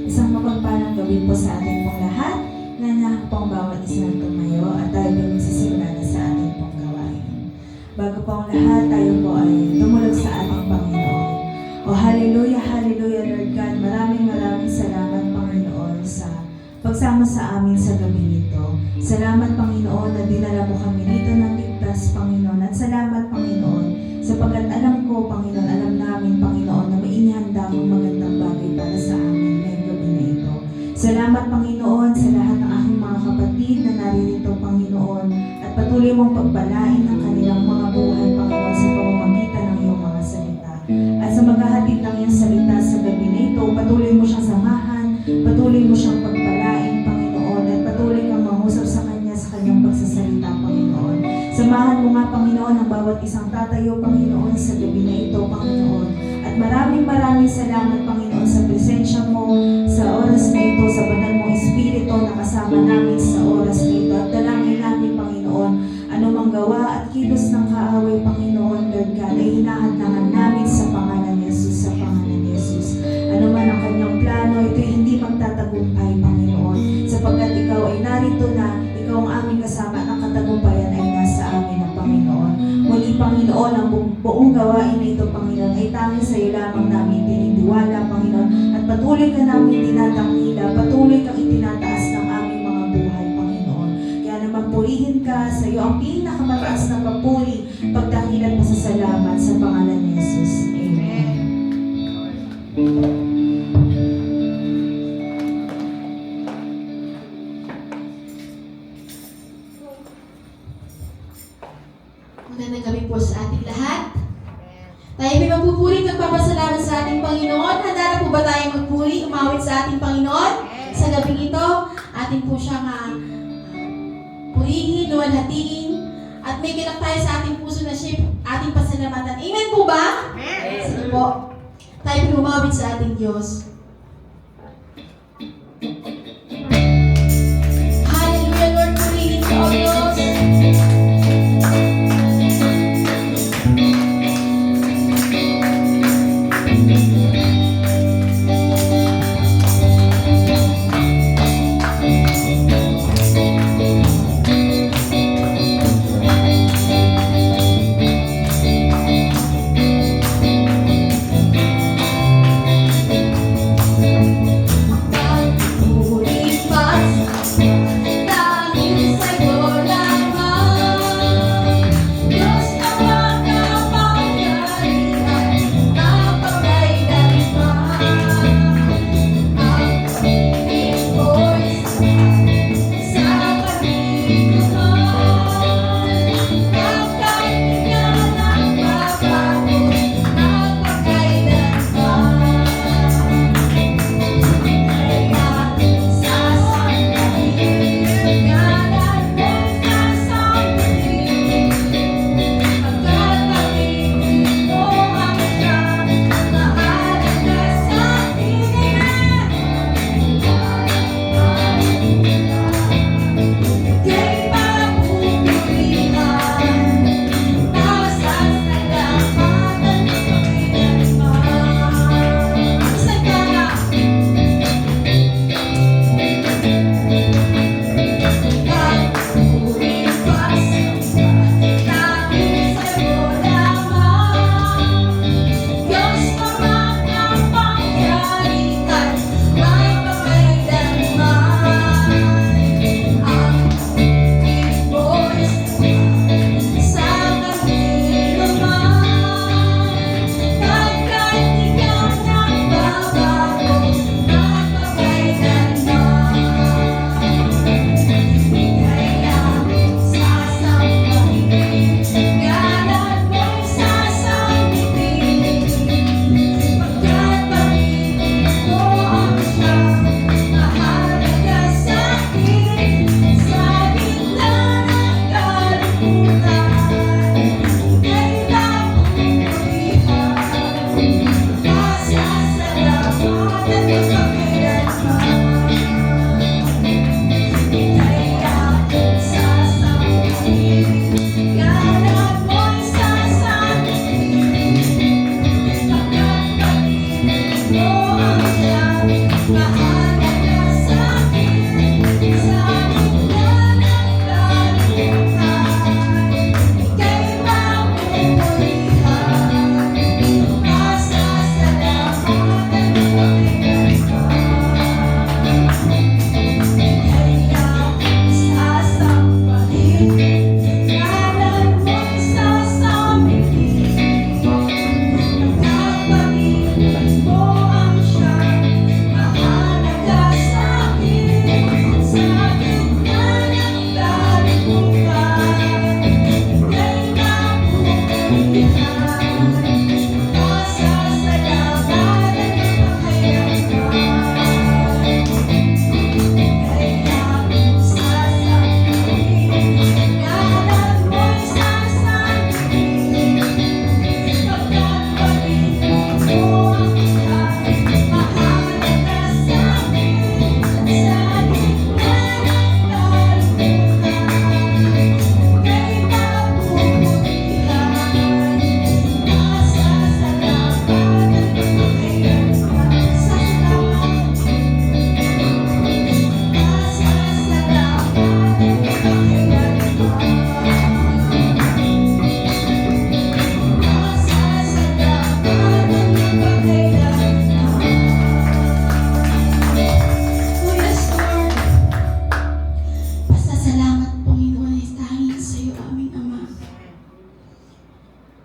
Isang mapagpalang gabi po sa ating pong lahat. Nanahak po ang bawat isang tumayo at tayo po magsisimula na sa ating pong gawain. Bago po ang lahat, tayo po ay tumulog sa ating Panginoon. O hallelujah, hallelujah Lord God. Maraming salamat Panginoon sa pagsama sa amin sa gabi nito. Salamat Panginoon na dinala mo kami dito ng ligtas Panginoon. At salamat Panginoon sapagkat alam ko Panginoon, alam namin Panginoon na may inihanda mong magandang bagay para sa amin ngayong gabi na ito. Salamat Panginoon sa lahat ng aking mga kapatid na naririto Panginoon at patuloy mong pagpalain ng kanilang mga buhay Panginoon sa pamamagitan ng iyong mga salita. At sa maghahatid ng iyong salita sa gabi na ito, patuloy mo siyang samahan, patuloy mo siyang pagpalain Panginoon at patuloy kang mangusap sa kanya sa kanyang pagsasalita Panginoon. Samahan mo nga Panginoon ang bawat isang tatayo Panginoon sa gabi na ito Panginoon. At maraming salamat Panginoon sa presensya mo sa oras na ito, sa banal mong Espiritu na kasama namin sa oras na ito. At dalangin namin Panginoon, anumang gawa at kilos ng kaaway Panginoon, Lord God, ay hinahadlangan namin sa pangalan ni Jesus, sa pangalan ni Jesus. Ano man ang kanyang plano, ito hindi magtatagumpay Panginoon, sapagkat ikaw ay narito na, ikaw ang aming kasama, at ang katagumpayan ay nasa amin ang Panginoon. Muli Panginoon, ang buong gawain na ito Panginoon ay tanging sa iyo lamang namin tinitiwala Panginoon, at patuloy ka namin tinatangila, patuloy kang itinataas ng aming mga buhay Panginoon. Kaya naman purihin ka, sa iyo ang pinakamataas na papuri, pagdakilan mo sa salamat sa pangalan ni Jesus. Amen. Magandang gabi po sa ating lahat. Tayo may magpupuri at magpapasalamat sa ating Panginoon. Handa na po ba tayo magpuri, umawit sa ating Panginoon? Sa gabing ito, ating po siyang purihin, luwalhatiin, at may ganap tayo sa ating puso na siya ating pasalamatan. Amen po ba? Amen. Sige po. Tayo po umawit sa ating Diyos. Hallelujah, Lord, purihin ka, O Diyos. mahalaga sa'kin, sa gitna ng kalimutan, ika'y mapupulihan, masasalamatan mo kaya sasampahin, ngalan mo'y sasambihin, kapatid mo ang siyang mahalaga sa'kin, sa gitna ng kalimutan, ika'y mapupulihan, masasalamatan mo Pasasalamat, Panginoon, ay tanging sa iyo, aming Ama.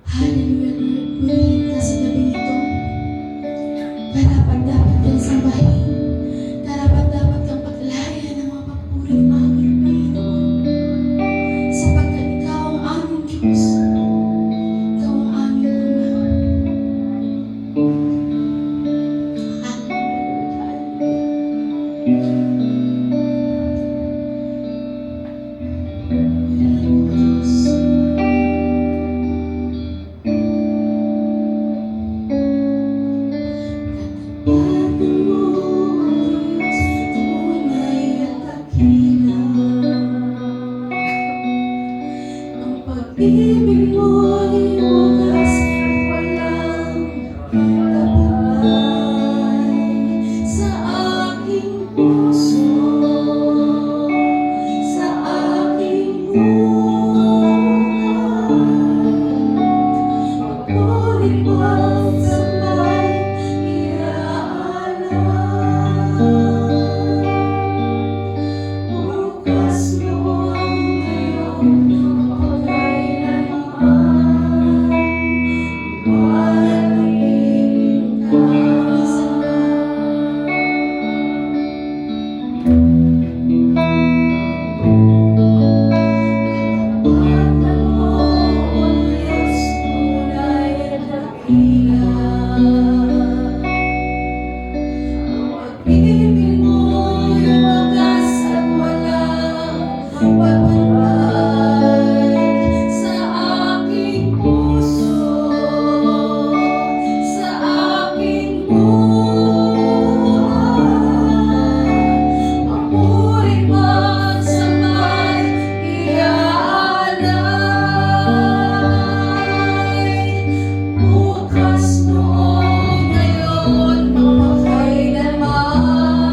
Hallelujah, Lord. Purihin ka sa gabi ito. Karapat-dapat kang sambahin. Karapat-dapat kang paglayan ng mga papuri, aming Panginoon. Sapagkat ikaw ang aming Diyos. Ikaw ang aming Ama. Purihin mo, Diyos. Katapanan mo, O Diyos, tunay at dakila. Ang pag-ibig mo'y wagas at walang kapantay sa aking puso, sa aking buhay. Pagpulit mo ang sambay, iaalay. Bukas noon ngayon, mapagkailanman, walang katapanan mo, O Diyos, tunay at dakila. Ang pag-ibig mo'y wagas at walang pagpantay sa aking puso, sa aking buhay. Papuri pagsambay, iaalay. Bukas noon ngayon, mapagkailanman,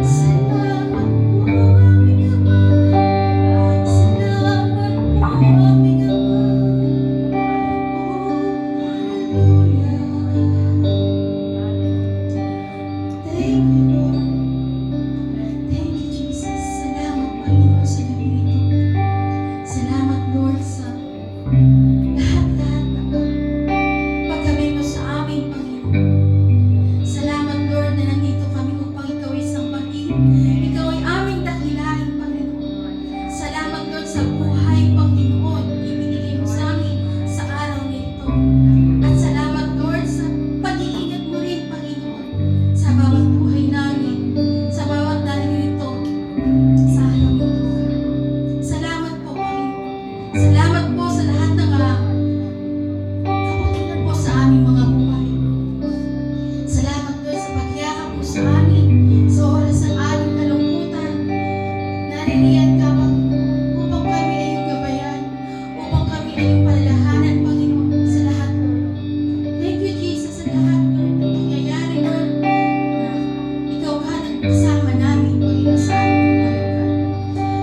Salamat po aming Ama. Salamat po aming Ama. Oh, hallelujah. Thank you, Lord. Thank you, Jesus. Salamat, Panginoon, sa gabi ito. Salamat, Lord, sa lahat-lahat na pagkamay mo sa amin, Panginoon. Salamat, Lord, na nandito kami upang ikaw ay sambahin. Ikaw ay aming dakilain, Panginoon. Salamat, Lord, sa buhay, Panginoon, ibinigay mo sa amin sa araw na ito. At salamat, Lord, sa pag-iingat mo rin, Panginoon, sa bawat buhay namin, sa bawat naririto sa araw na ito. Salamat po, Panginoon. Salamat po sa lahat ng kabutihan po sa aming mga buhay. Salamat, Lord, sa pagyakap mo sa amin sa oras ng aming kalungkutan. Naririyan ka, Panginoon, upang kami ay iyong gabayan, upang kami ay iyong palalahanan, Panginoon, sa lahat, Lord. Thank you, Jesus, sa lahat, Lord, na pangyayari, Lord, na ikaw ka nagkasama namin, Panginoon, sa aming buhay, O God.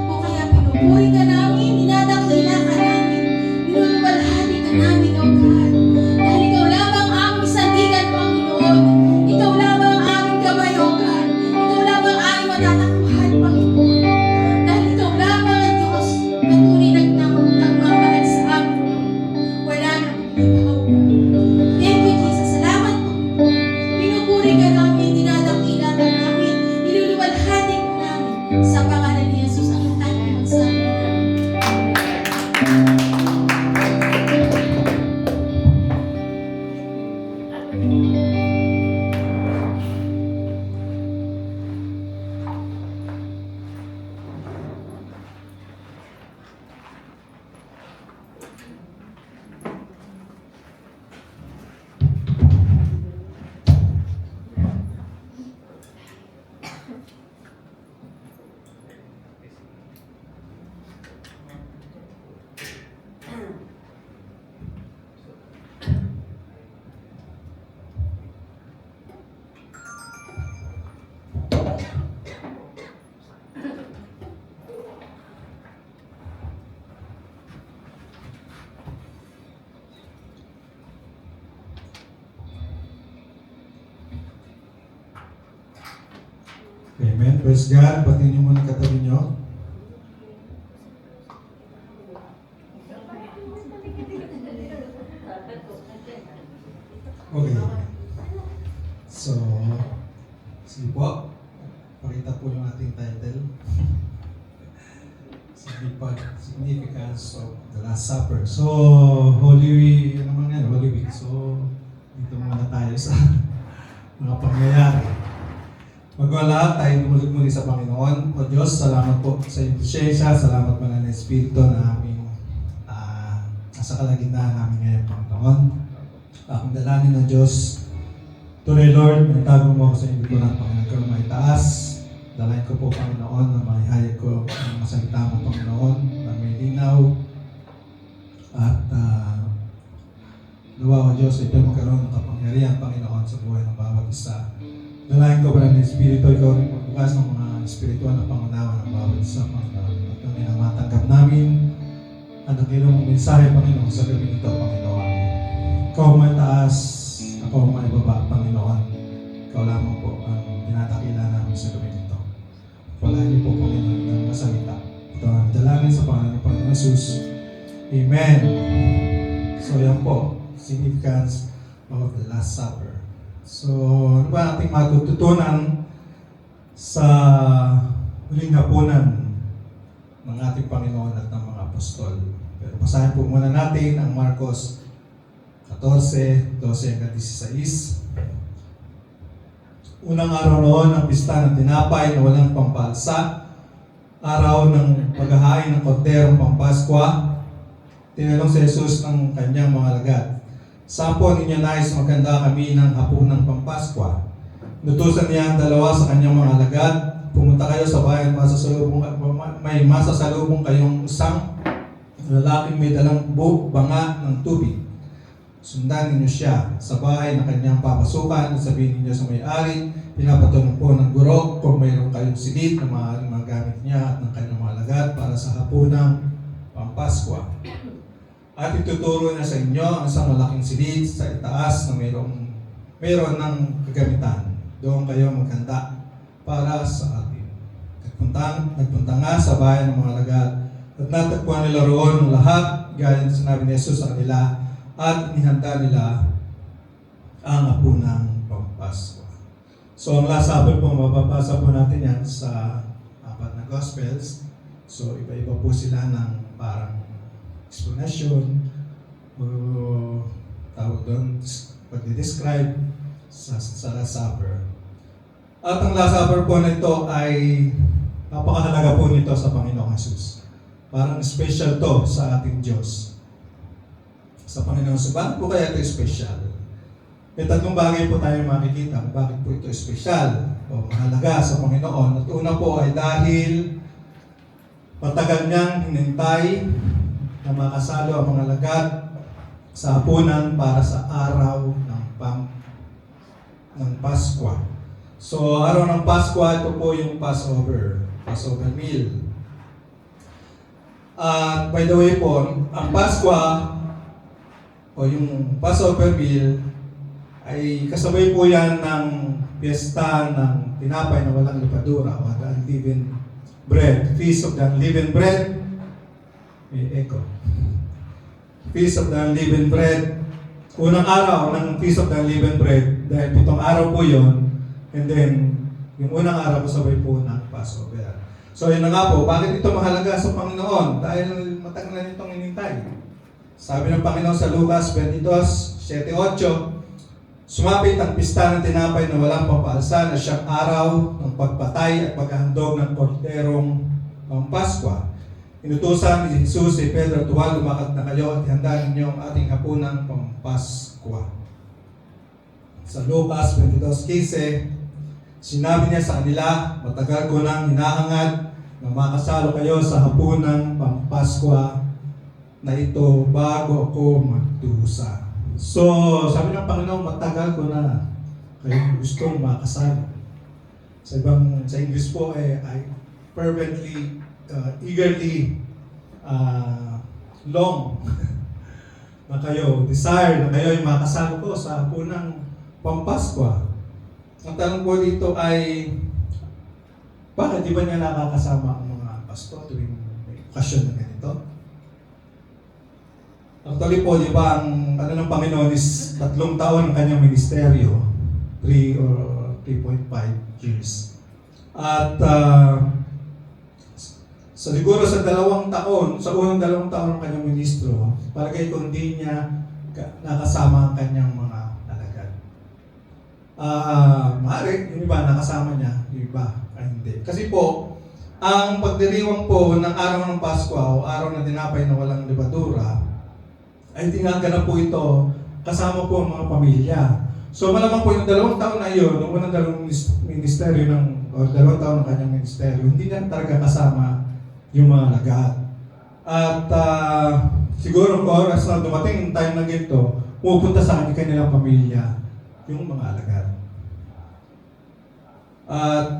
O kaya pinupuri ka namin, dinadakila ka namin, minuluwalhati ka namin, O God. Dahil ikaw lamang ang aming sandigan, Panginoon. Ikaw lamang ang aming gabay, O God. Ikaw lamang ang aming matatakbuhan, Panginoon. Dahil ikaw lamang ang Diyos na tunay nagmamahal sa amin, Lord. Wala na pong iba, O God. Thank you, Jesus. Salamat, Panginoon. Pinupuri ka namin, dinadakila ka namin, niluluwalhati ka namin. Sa pangalan ni Jesus ang ating magsabi. Amen. Praise God. Batiin niyo muna katabi niyo. Okay. So, sige po. Pakita po yung ating title. Significance of the Last Supper. So, Holy Week, ano man yan? Holy Week. So, dito muna tayo sa mga pangyayari. Magwala, tayo tumulog muli sa Panginoon. O Diyos, salamat po sa iyong presensya. Salamat po na Espiritu na aming nasa kalagitnaan namin ngayon, Panginoon. Akong dalangin ng Diyos. Tunay, Lord, minatago mo ako sa ibig ko ng Panginoon ko may taas. Dalayan ko po, Panginoon, na maihayag ko ang masalita mo, Panginoon, na may linaw. At nawa ko, Diyos, ito magkaroon ng kapangyarihan, Panginoon, sa buhay ng bawat isa. Dalayan ko pa ng Espiritu, ikaw rin magbukas ng mga espiritual na pangunawa ng bawat isa, Panginoon. At yung matanggap namin, ang nakilong mensahe, Panginoon, sa gabi nito, Panginoon. Ikaw ang may taas, ako ang may baba, Panginoon. Ikaw lamang po ang tinatakila namin sa gabi nito. Wala niyo po, Panginoon, ng masalita. Ito ang dalangin sa pangalan ng Panginoon Jesus. Amen. So yan po, significance of the Last Supper. So, ano ba ating matututunan sa huling hapunan ng ating Panginoon at ng mga apostol? Pero basahin po muna natin ang Marcos 14, 12 hanggang 16. Unang araw noon ang pista ng tinapay na walang pampalsa, araw ng paghahain ng korderong pampaskwa. Tinanong si Jesus ng kanyang mga alagad, "Saan po ninyo nais magkanda kami ng hapunang pampaskwa?" Nutusan niya ang dalawa sa kanyang mga alagad, "Pumunta kayo sa bayan at may masasalubong kayong isang lalaking may dalang banga ng tubig. Sundan ninyo siya sa bahay na kanyang papasukan at sabihin ninyo sa may-ari, pinapatulong po ng guro kung mayroon kayong silid na maaaring magamit niya at ng kanyang mga alagad para sa hapunang Pampaskwa. At ituturo niya sa inyo ang isang malaking silid sa itaas na mayroon ng kagamitan. Doon kayo maghanda para sa atin. Nagpunta nga sa bayan ng mga alagad at natagpuan nila roon ang lahat gaya ng sinabi ni Jesus sa kanila at inihanda nila ang hapunang Pampaskwa. So ang Last Supper po, mababasa po natin yan sa 4 na Gospels. So iba-iba po sila ng parang explanation o tawag doon, pag-describe sa Last Supper. At ang Last Supper po na ito ay napakahalaga po nito sa Panginoong Jesus. Parang special to sa ating Diyos. Sa Panginoong Jesus. Bakit po kaya ito special? May tatlong bagay po tayo makikita kung bakit po ito special o mahalaga sa Panginoon. At una po ay dahil matagal niyang hinintay na makasalo ang mga alagad sa hapunan para sa araw ng Paskwa. So, araw ng Paskwa, ito po yung Passover meal. At by the way po, ang Paskwa o yung Passover meal ay kasabay po yan ng piyesta ng tinapay na walang lipadura o the unleavened bread. Feast of the unleavened bread. May echo. Feast of the unleavened bread. Unang araw ng Feast of the unleavened bread, dahil 7 araw po yon, and then yung unang araw kasabay po ng Passover. So yun na nga po, bakit ito mahalaga sa Panginoon? Dahil matagal na nitong inintay. Sabi ng Panginoon sa Lucas 22:7-8, sumapit ang pista ng tinapay na walang papaalsa na siyang araw ng pagpatay at paghahandog ng korderong Pampaskwa. Inutusan ni Jesus si Pedro at Juan, lumakad na kayo at ihanda ninyo ang ating hapunang Pampaskwa. Sa Lucas 22:15, sinabi niya sa kanila, matagal ko nang hinahangad na makasalo kayo sa hapunang Pampaskwa na ito bago ako magdusa. So, sabi ng Panginoon, matagal ko na kayo gustong makasalo. Sa English po ay fervently, eagerly, long na kayo, desire na kayo ay makasalo ko sa hapunang Pampaskwa. Ang tanong po dito ay, bakit di ba niya nakakasama ang mga pasto tuwing may okasyon na ganito? Actually po, di ba, ang ng Panginoon is 3 taon ang kanyang ministeryo, 3 or 3.5 years. At siguro sa 2 taon, sa unang 2 taon ng kanyang ministro, palagay ko hindi niya nakasama ang kanyang mga alagad. Maaari, yung iba nakasama niya, yung iba ay hindi. Kasi po, ang pagdiriwang po ng araw ng Pasko o araw na tinapay na walang libadura, ay tinaganap po ito kasama po ang mga pamilya. So malamang po yung 2 taon na yun, nung unang 2 ministeryo o 2 taon ng kanyang ministeryo, hindi niya talaga kasama yung mga alagad. At siguro kung oras na dumating yung time na ganito, pupunta sa kanilang pamilya yung mga alagad. At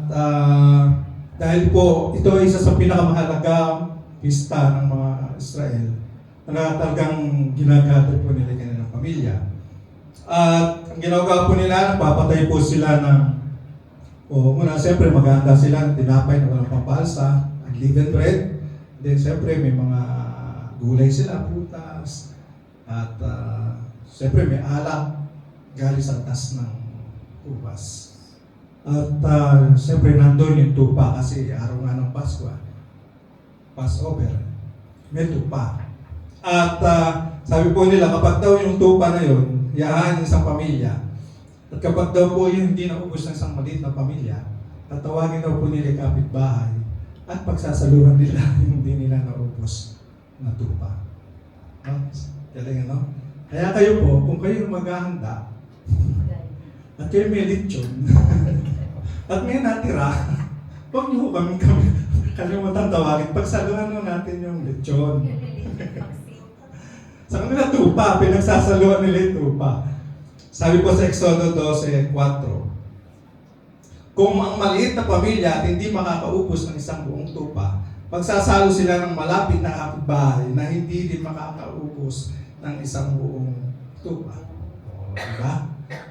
dahil po ito ay isa sa pinakamahalagang pista ng mga Israel, na talagang ginagatid po nila kanilang pamilya. At ang ginagawa po nila, papatay po sila muna siyempre maghahanda sila ng tinapay na walang pampalsa, unleavened bread. Then siyempre may mga gulay sila, prutas, at siyempre may alak galing sa tas ng ubas. At siyempre nandun yung tupa kasi araw nga ng Pasko, Passover, may tupa. At sabi po nila, kapag daw yung tupa na yun, yahaan ng isang pamilya. At kapag daw po yun hindi naubos ng isang maliit na pamilya, tatawagin daw po nila yung kapitbahay at pagsasaluhan nila yung hindi nila naubos na tupa. No? Galing, ano? Kaya kayo po, kung kayo maghahanda, at kayo may lechon, at may natira, huwag niyo kami kalimutan tawagin. Pagsaluhan natin yung lechon. Sa kanila tupa, pinagsasaluhan nila yung tupa. Sabi po sa Exodo 12:4, kung ang maliit na pamilya at hindi makakaubos ng isang buong tupa, pagsasalo sila ng malapit na kapitbahay na hindi din makakaubos ng isang buong tupa. O, diba?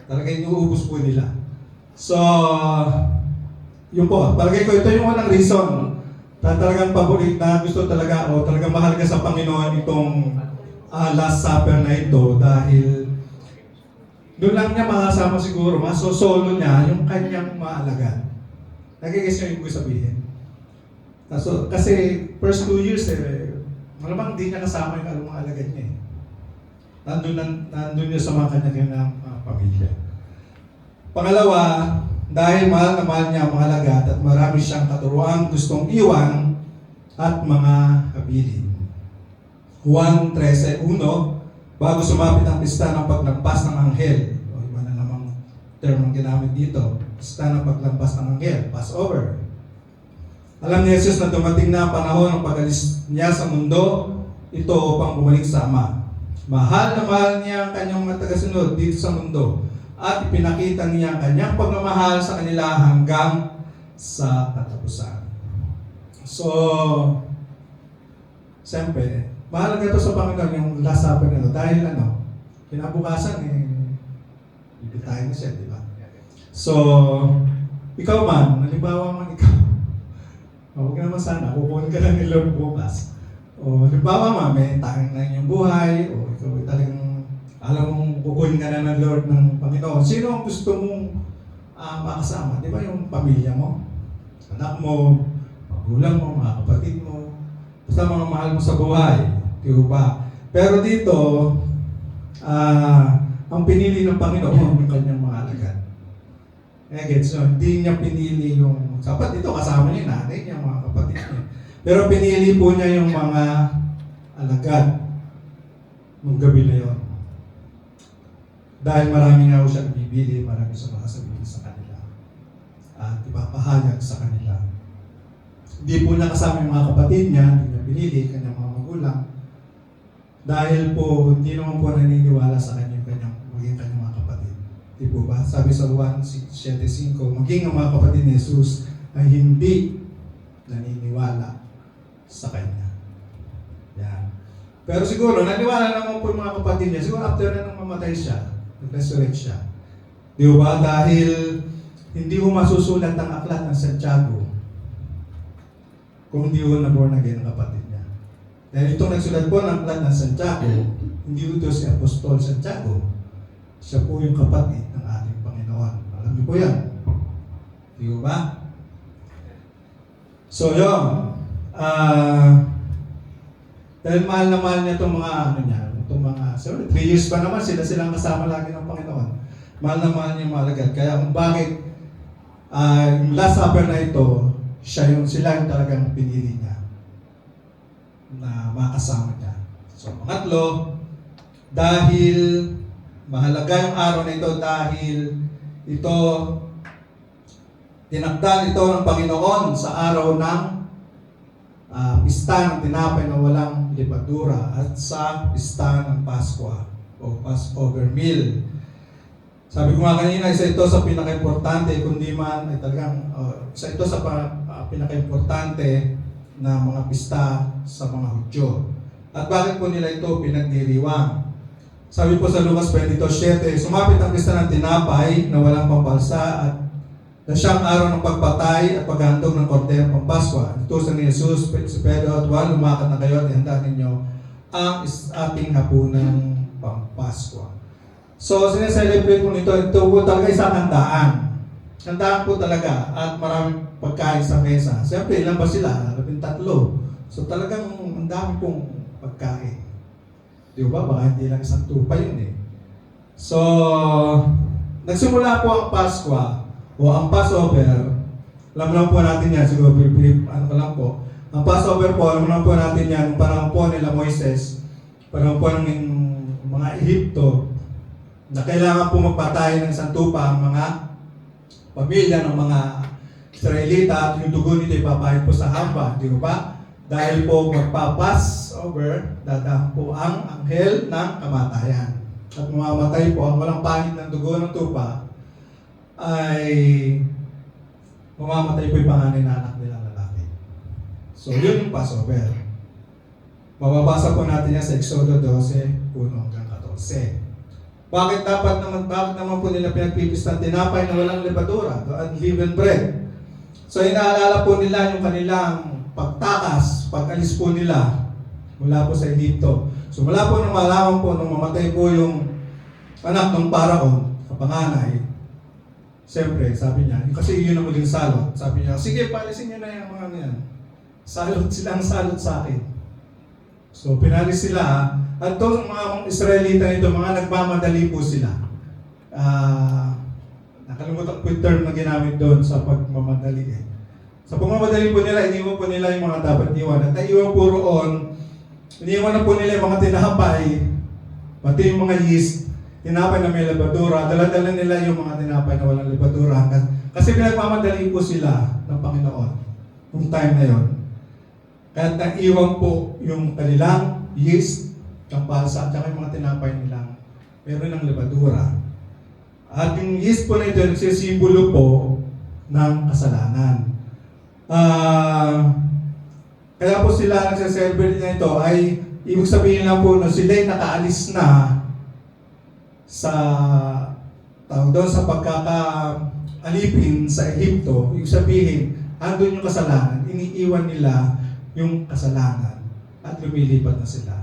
Talaga inuubos po nila. So, yun po. Palagay ko ito yung unang reason na talagang paborit na gusto talaga o talagang mahal ka sa Panginoon itong Last Supper na ito dahil doon lang niya makasama siguro, masosolo niya yung kanyang maalagad. Nagigis niyo yung ibig sabihin. Kasi first 2 years, malamang hindi niya kasama yung alumang alagad niya. Nandun niya sa mga kanya-kanyang pamilya. Pangalawa, dahil mahal na mahal niya ang mga alagad at marami siyang katuruan gustong iwan at mga habilin. Juan 13:1, bago sumapit ang pista ng paglampas ng anghel, o iba na namang term ang ginamit dito, pista ng paglampas ng anghel, Passover. Alam ni Jesus na dumating na ang panahon ng pag-alis niya sa mundo, ito upang bumalik sa Ama. Mahal na mahal niya ang kanyang mga tagasunod dito sa mundo at ipinakita niya ang kanyang pagmamahal sa kanila hanggang sa katapusan. So, siyempre, mahalaga ito sa Panginoon yung Last Supper na ito dahil kinabukasan bibitayin na siya, di ba? So, ikaw man, halimbawa man ikaw, huwag naman sana, kukunin ka lang ni Lord bukas. O halimbawa man, may tanging na inyong buhay, o ikaw ay talagang alam mong kukunin ka na ng Lord ng Panginoon. Sino ang gusto mong makasama? Di ba yung pamilya mo? Anak mo, magulang mo, mga kapatid mo, basta mga mahal mo sa buhay. Di ba? Pero dito, ang pinili ng Panginoon yung kanyang mga alagad. Gets nyo? Hindi niya pinili yung, sapat ito kasama niya, nanay niya, mga kapatid niya. Pero pinili po niya yung mga alagad nung gabi na yun. Dahil marami nga siya bibili, marami siya makasabihin sa kanila. At ipapahayag sa kanila. Hindi po niya kasama yung mga kapatid niya, hindi niya pinili, kanyang mga magulang. Dahil po, hindi naman po naniniwala sa kanyang maging kanyang mga kapatid. Di po ba? Sabi sa Juan 7:5, maging ang mga kapatid ni Jesus ay hindi naniniwala sa kanya. Yan. Pero siguro, naniwala naman po yung mga kapatid niya. Siguro after na nang mamatay siya, nag-resurrect siya. Di ba? Dahil hindi mo masusulat ang aklat ng Santiago kung hindi mo na-born again ang kapatid niya. Dahil itong nagsulat po ng aklat ng Santiago, hindi ito si Apostol Santiago. Siya po yung kapatid ng ating Panginoon. Alam niyo po yan. Di ba? So yun. Dahil mahal na mahal niya itong mga, sorry, 3 years pa naman silang kasama lagi ng Panginoon. Mahal na mahal niya malagad. Kaya kung bakit yung Last Supper na ito, sila yung talagang pinili niya na makasama niya. So, pangatlo, dahil mahalaga yung araw na ito dahil ito tinakdan ito ng Panginoon sa araw ng pista ng tinapay na walang lipadura at sa pista ng Pasko o Passover meal. Sabi ko nga kanina, isa ito sa pinaka-importante, kundi man ay talagang isa ito sa pinaka-importante na mga pista sa mga Hudyo. At bakit po nila ito pinagdiriwang? Sabi po sa Lucas 22:7, sumapit ang pista ng tinapay na walang pampalsa at na siyang araw ng pagpatay at paghandog ng kordero pang Pasko. Itusan ni Jesus, si Pedro at Juan, lumakad na kayo at ihanda ninyo ang ating hapunang pang Pasko. So, sineselebrate po nito, ito po talaga isang handaan. Handaan po talaga at maraming pagkain sa mesa. Siyempre, ilan ba sila? 13. So, talagang ang dami pong pagkain. Di ba? Baka hindi lang isang tupa yun eh. So, nagsimula po ang Pasko o ang Passover. Alam lang po natin yan, siguro ang Passover po, alam lang po natin yan, parang po nila Moises, parang po ng mga Ehipto, na kailangan po magpatay ng isang tupa ang mga pamilya ng mga Israelita at yung dugo nito ipapahid po sa hamba, di ba? Dahil po magpa-Passover, dadaan po ang anghel ng kamatayan. At mamamatay po ang walang pahid ng dugo ng tupa ay mamamatay po yung panganay na anak nilang lalaki. So, yun yung Passover. Mababasa po natin yan sa Exodo 12, 1 hanggang 14. Bakit naman po nila pinagpipista tinapay na walang levadura, the unleavened bread? So, inaalala po nila yung kanilang pagtakas, pag-alis po nila mula po sa Egypto. So, mula po nung malaman po, nung mamatay po yung anak ng Paraon, kapanganay, siyempre, sabi niya, kasi yun ang muling salot. Sabi niya, sige, palisin niyo na yung mga yan. Salot silang salot sa akin. So, pinalis sila. At itong mga Israelita nito, mga nagmamadali po sila. Nakalimutan po yung term na ginamit doon sa pagmamadali eh. Sa pagmamadali po nila, iniwan po nila yung mga dapat iwan. At naiwan po roon, iniwan na po nila yung mga tinapay, pati yung mga yeast, tinapay na may levadura, dala-dala nila yung mga tinapay na walang levadura. Kasi pinagmamadali po sila ng Panginoon yung time na yon. Kaya naiwan po yung kanilang yeast, ang palsa, at saka yung mga tinapay nilang meron ng levadura. At yung yeast po na ito, nagsisimbolo po ng kasalanan. Kaya po sila nagsa-celebrate na ito ay ibig sabihin lang po na sila'y nakaalis na sa tawag doon sa pagkakaalipin sa Egypto. Ibig sabihin, andun yung kasalanan, iniiwan nila yung kasalanan at lumilipat na sila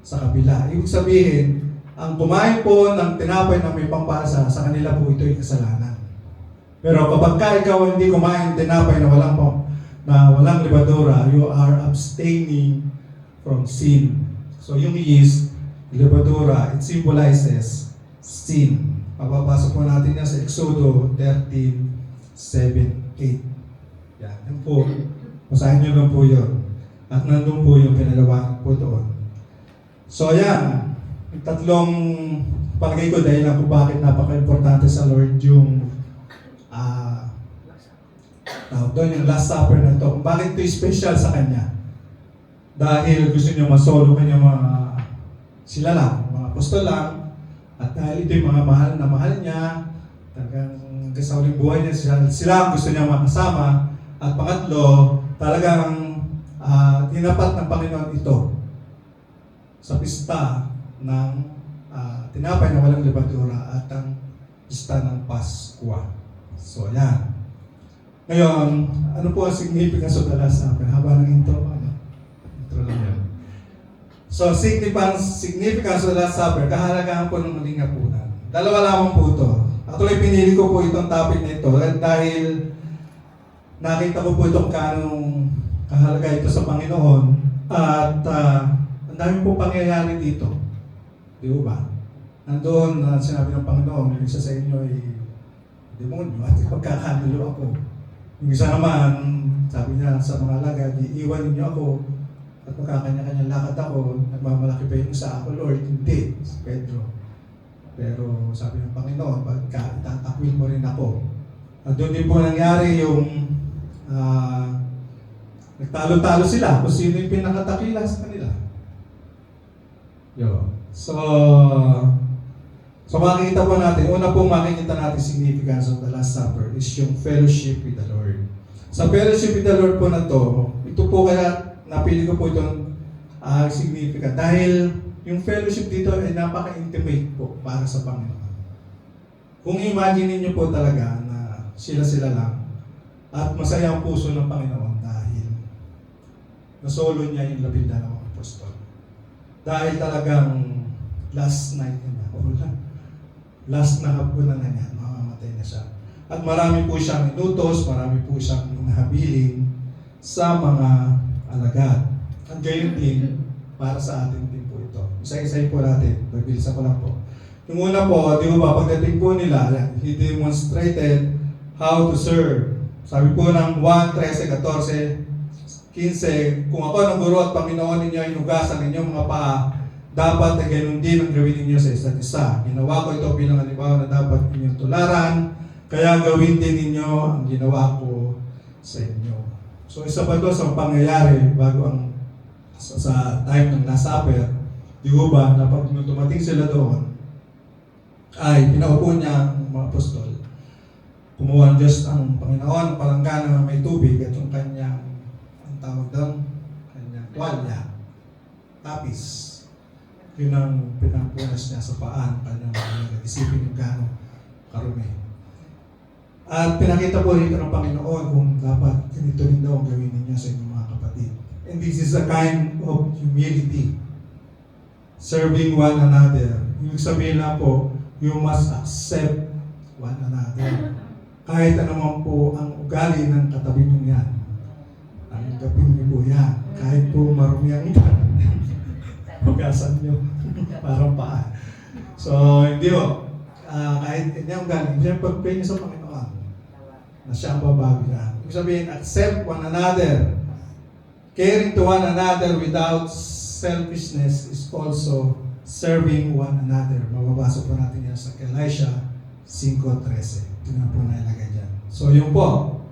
sa kabila. Ibig sabihin, ang kumain po ng tinapay na may pampasa, sa kanila po ito'y kasalanan. Pero kapag ikaw hindi kumain ng tinapay na walang levadura, you are abstaining from sin. So yung yeast, levadura, it symbolizes sin. Mababasa po natin yan sa Exodo 13:7-8. Yan po. Basahin nyo lang po yun. At nandun po yung pinalawanan po doon. So yan, yung tatlong palagay ko dahil lang kung bakit napaka-importante sa Lord yung doon yung Last Supper na ito. Kung bakit ito special sa Kanya. Dahil gusto niyo masolo kanya sila lang, mga apostol lang. At dahil ito yung mga mahal na mahal niya, talagang sa uling buhay niya, sila ang gusto niya makasama. At pangatlo, talagang tinapat ng Panginoon ito sa pista ng tinapay na walang levadura at ang pista ng Paskwa. So, yan. Ngayon, ano po ang significance of the Last Supper? Haba ng intro lang yan. So, significance of the Last Supper, kahalagahan po ng muling hapunan. Dalawa lamang po ito. Actually, pinili ko po itong topic na ito dahil nakita ko po itong kanong kahalaga ito sa Panginoon at ang dami po pangyayari dito. Di ba? Nandoon sinabi ng Panginoon, yung isa sa inyo ay demonyo at pagkakanulo ako. Yung isa naman, sabi niya sa mga alagad, iiwan ninyo ako at magkakanya-kanya lakad ako, nagmamalaki pa yung isa ako, Lord, hindi, si Pedro. Pero sabi ng Panginoon, pagka itatakwil mo rin ako. At doon din po nangyari yung nagtalo-talo sila kung sino yung pinakatakila sa kanila. So makikita po natin, una pong makikita natin significance of the Last Supper is yung fellowship with the Lord. Sa fellowship with the Lord po na to, ito po kaya napili ko po itong significant. Dahil yung fellowship dito ay napaka-intimate po para sa Panginoon. Kung imagine niyo po talaga na sila lang at masaya ang puso ng Panginoon dahil nasolo niya yung 12 apostol. Dahil talagang last night niya, last na hapunan na niya, mamamatay na siya. At marami po siyang inutos, marami po siyang nahabiling sa mga alagad. At gayon din, para sa atin din po ito. Isa-isay po natin, bibilisan ko lang po. Yung una po, di ba, pagdating po nila, he demonstrated how to serve. Sabi po ng 1:13-14, kung ako ng guro at Panginoon ninyo, inugasan ninyo mga paa, dapat na ganun din ang gawin ninyo sa isa't isa. Ginawa ko ito bilang halimbawa na dapat inyong tularan, kaya gawin din ninyo ang ginawa ko sa inyo. So isa pa ito sa pangyayari bago ang sa time ng Last Supper, di ba, na pag dumating sila doon, ay pinaupo niya ang mga apostol. kumuha ng Diyos ang Panginoon, ang palanggana na may tubig at yung kanyang, ang tawag doon, kanyang tuwalya, tapis. Yun ang pinampunas niya sa paan, kanyang mga isipin yung gano'ng karumi. At pinakita po rito ng Panginoon kung dapat ganito rin daw ang gawin ninyo sa inyong mga kapatid. And this is a kind of humility. Serving one another. Yung sabihin na po, you must accept one another. Kahit naman po ang ugali ng katabi nyo yan. Tanggapin niyo po yan. Kahit po marumi ang iba. Hugasan nyo. Parang paa. So, hindi po. Kahit hindi ang galing, siyempre pag-pray niyo sa Panginoon na siya ang babago yan. Ibig sabihin, accept one another. Caring to one another without selfishness is also serving one another. Mababasa po natin yan sa Elisha 5:13. Tingnan po na ilagay dyan. So yun po.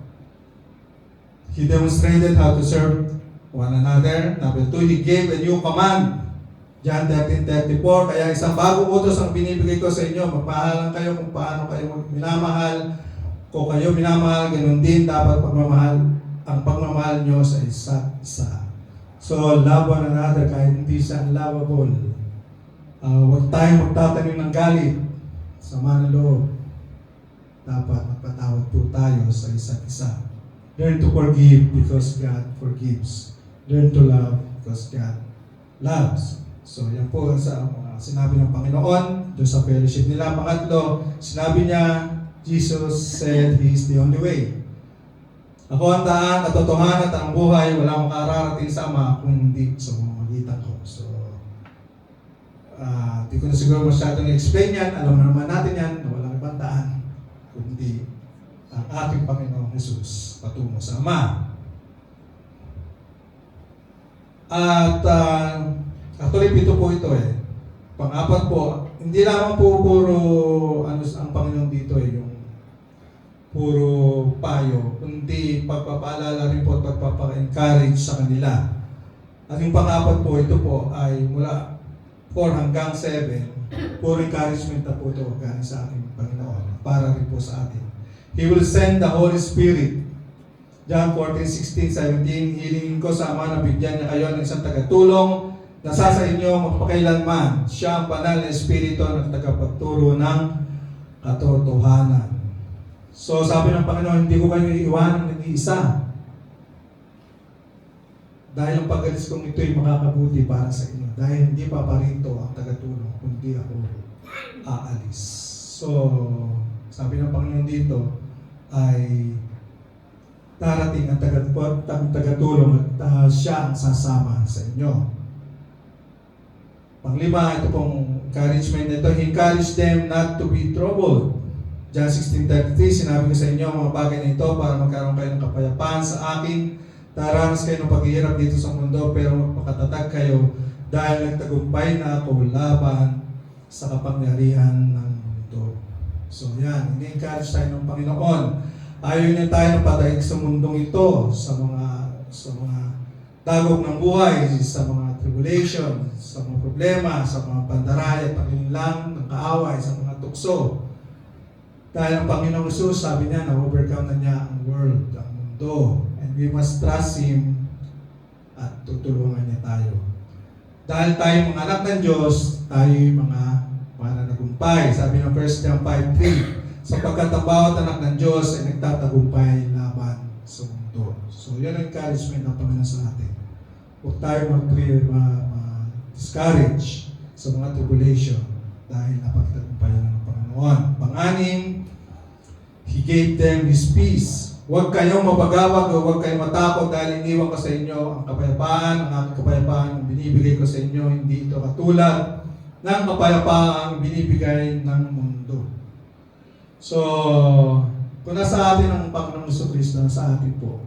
He demonstrated how to serve one another. Number 2, He gave a new command. John 13:34. Kaya isang bagong utos ang binibigay ko sa inyo. Magmahalan kayo kung paano kayo minamahal. Kung kayo minamahal, ganun din dapat ang pagmamahal nyo sa isa't isa. So, love one another kahit hindi siya unlovable. Huwag tayong magtatanim ng galit. Sama ng loob. Dapat magpatawad po tayo sa isa't isa. Learn to forgive because God forgives. Learn to love because God loves. So, yan po sa mga sinabi ng Panginoon doon sa fellowship nila. Pangatlo, sinabi niya, Jesus said He is the only way. Ako ang daan, katotohanan at ang buhay, wala makararating sa Ama kung hindi sa pamamagitan ko. So, di ko na siguro masyadong explain yan. Alam naman natin yan na walang ibang daan kundi ang ating Panginoong Jesus patungo sa Ama. At actually, pito po ito eh. Pang-apat po, hindi lamang po puro ang Panginoon dito yung puro payo, kundi pagpapaalala rin po at pagpapa-encourage sa kanila. At yung pang-apat po, ito po ay mula 4 hanggang 7, puro encouragement na po ito galing sa ating Panginoon, para rin po sa atin. He will send the Holy Spirit. John 14:16, 17, hilingin ko sa Ama na bigyan niya kayo ng isang tagatulong na sa inyo magpakailanman. Siya ang banal na Espiritu na tagapagturo ng katotohanan. So sabi ng Panginoon, hindi ko kayo iiwanan ng nag-iisa. Dahil ang pag-alis kong ito'y makakabuti para sa inyo. Dahil hindi paparito ang tagatulong, kundi ako aalis. So, sabi ng Panginoon dito, ay darating ang tagatulong at siya ang sasama sa inyo. Panglima, ito pong encouragement nito, He encouraged them not to be troubled. John 16:33, sinabi ko sa inyo ang mga bagay na ito para magkaroon kayo ng kapayapaan sa akin. Daranas kayo ng paghihirap dito sa mundo pero magpakatatag kayo dahil nagtagumpay na ako laban sa kapangyarihan ng mundo. So yan, ini-encourage tayo ng Panginoon. Ayaw niya tayo ng pataig sa mundong ito, sa mga dagok ng buhay, sa mga tribulation, sa mga problema, sa mga pandaraya, paglinlang ng kaaway, sa mga tukso. Dahil ang Panginoong Jesus, sabi niya, na-overcome na niya ang world, ang mundo. And we must trust Him at tutulungan niya tayo. Dahil tayo mga anak ng Diyos, tayo mga mananagumpay. Sabi ng 1 John 5:3, sapagkat ang bawat anak ng Diyos ay nagtatagumpay laban sa mundo. So, yan ang encouragement ng Panginoon sa atin. Huwag tayo discourage sa mga tribulation dahil napagtagumpayan ng Panginoon. Pang-anim, He gave them His peace. Huwag kayong mapagawag o huwag kayong matakot dahil iniwan ko sa inyo ang kapayapaan, ang aking kapayapaan ang binibigay ko sa inyo. Hindi ito katulad ng kapayapaan binibigay ng mundo. So, kung nasa atin ang Panginoong Jesucristo, nasa atin po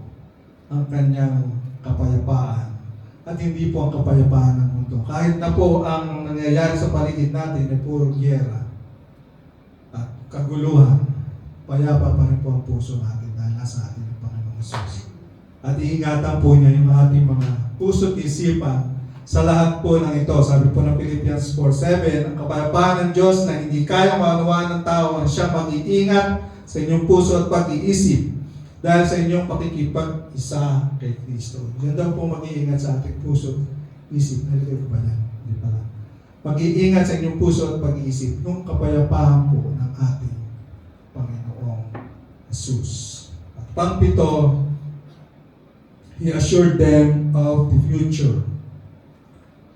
ang kanyang kapayapaan at hindi po ang kapayapaan ng mundo. Kahit na po ang nangyayari sa paligid natin ay puro giyera at kaguluhan, payapa pa rin po ang puso natin dahil nasa atin ang Panginoong Jesus. At iingatan po niya yung ating mga puso at isipan sa lahat po ng ito. Sabi po ng Philippians 4:7, ang kapayapaan ng Diyos na hindi kayang maunawaan ng tao ang siyang mag-iingat sa inyong puso at pag-iisip dahil sa inyong pakikipag-isa kay Kristo. Yan daw po mag-iingat sa ating puso at isip. Nalagay ko ba yan? Hindi pala. Mag-iingat sa inyong puso at pag-iisip nung kapayapaan po ng ating Panginoong Jesus. At pang-pito, He assured them of the future.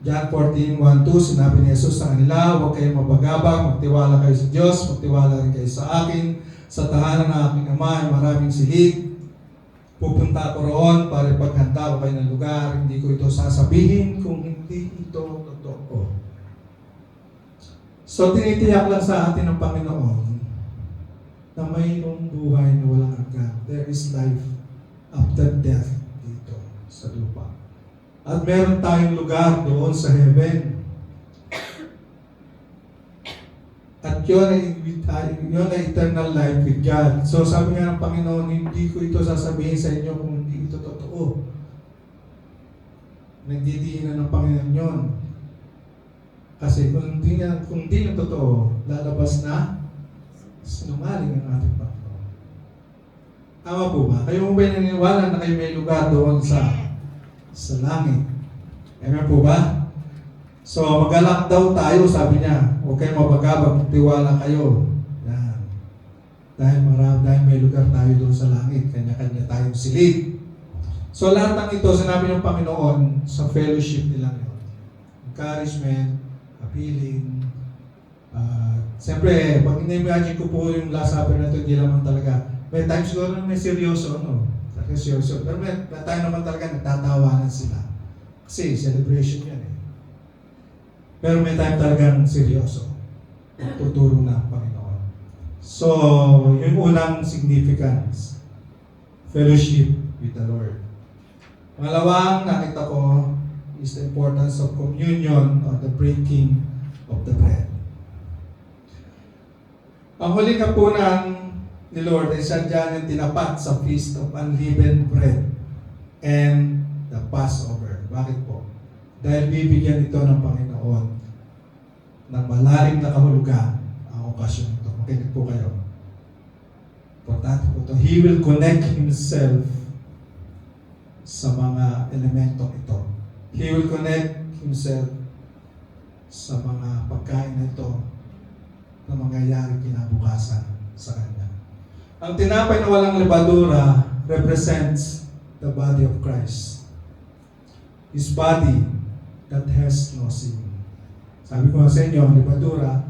John 14:1-2, sinabi ni Jesus sa kanila, huwag kayong mabagabag, magtiwala kayo sa Diyos, magtiwala rin kayo sa akin. Sa tahanan ng aking Ama ay maraming silid. Pupunta ko roon para ipaghanda ko kayo ng lugar. Hindi ko ito sasabihin kung hindi ito totoo. So, tinitiyak lang sa atin ng Panginoon na mayroong buhay na walang hanggan. There is life after death dito sa lupa. At meron tayong lugar doon sa heaven. At yun ay eternal life with God. So sabi nga ng Panginoon, hindi ko ito sasabihin sa inyo kung hindi ito totoo. Nagdidiinan ng Panginoon yun. Kasi kung hindi na totoo, lalabas na sinungaling ang ating Panginoon. Tama po ba? Kayo mo ba naniniwala na kayo may lugar doon sa langit? Amen po ba? So, magalak daw tayo, sabi niya. Huwag kayong mabagabag, tiwala kayo. Yan. Dahil may lugar tayo doon sa langit. Kanya-kanya tayong silid. So, lahat ng ito, sinabi ng Panginoon sa fellowship nilang yun. Encouragement, appealing. Siyempre, pag in-imagine ko po yung Last Supper na ito, hindi naman talaga. May times siguro na may seryoso, no? Talaga seryoso. Pero may time naman talaga nagtatawanan sila. Kasi celebration yan eh. Pero may time talagang seryoso. Tuturo na ang Panginoon. So, yung unang significance, fellowship with the Lord. Pangalawang nakita ko is the importance of communion or the breaking of the bread. Ang huling kapunan ni Lord ay sadya niyang tinapat sa Feast of Unleavened Bread and the Passover. Bakit po? Dahil bibigyan ito ng Panginoon ng malalim na kahulugan ang okasyon ito. Makinig po kayo. Importante po ito. He will connect Himself sa mga elementong ito. He will connect Himself sa mga pagkain na ito na mangyayari kinabukasan sa Kanya. Ang tinapay na walang lebadura represents the body of Christ. His body that has no sin. Sabi ko sa inyo, ang lebadura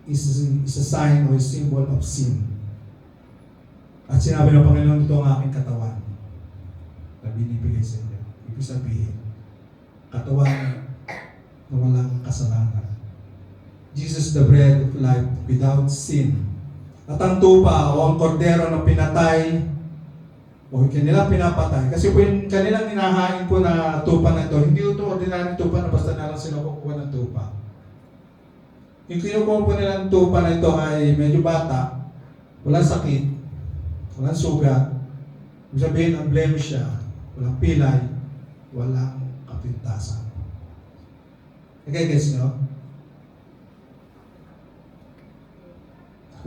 is a sign or a symbol of sin. At sinabi ng Panginoon, ito ang aking katawan na binibigay sa inyo. Ibig sabihin, katawan na walang kasalanan. Jesus the bread of life without sin. At ang tupa o ang kordero na pinatay o kanilang pinapatay. Kasi po yung kanilang hinahain po na tupa na ito, hindi ito ordinary tupa na basta na lang sila kukuha ng tupa. Yung kinukuha po nilang tupa na ito ay medyo bata, walang sakit, walang sugat, ibig sabihin ang blemish siya, walang pilay, walang kapintasan. Okay, guys, no?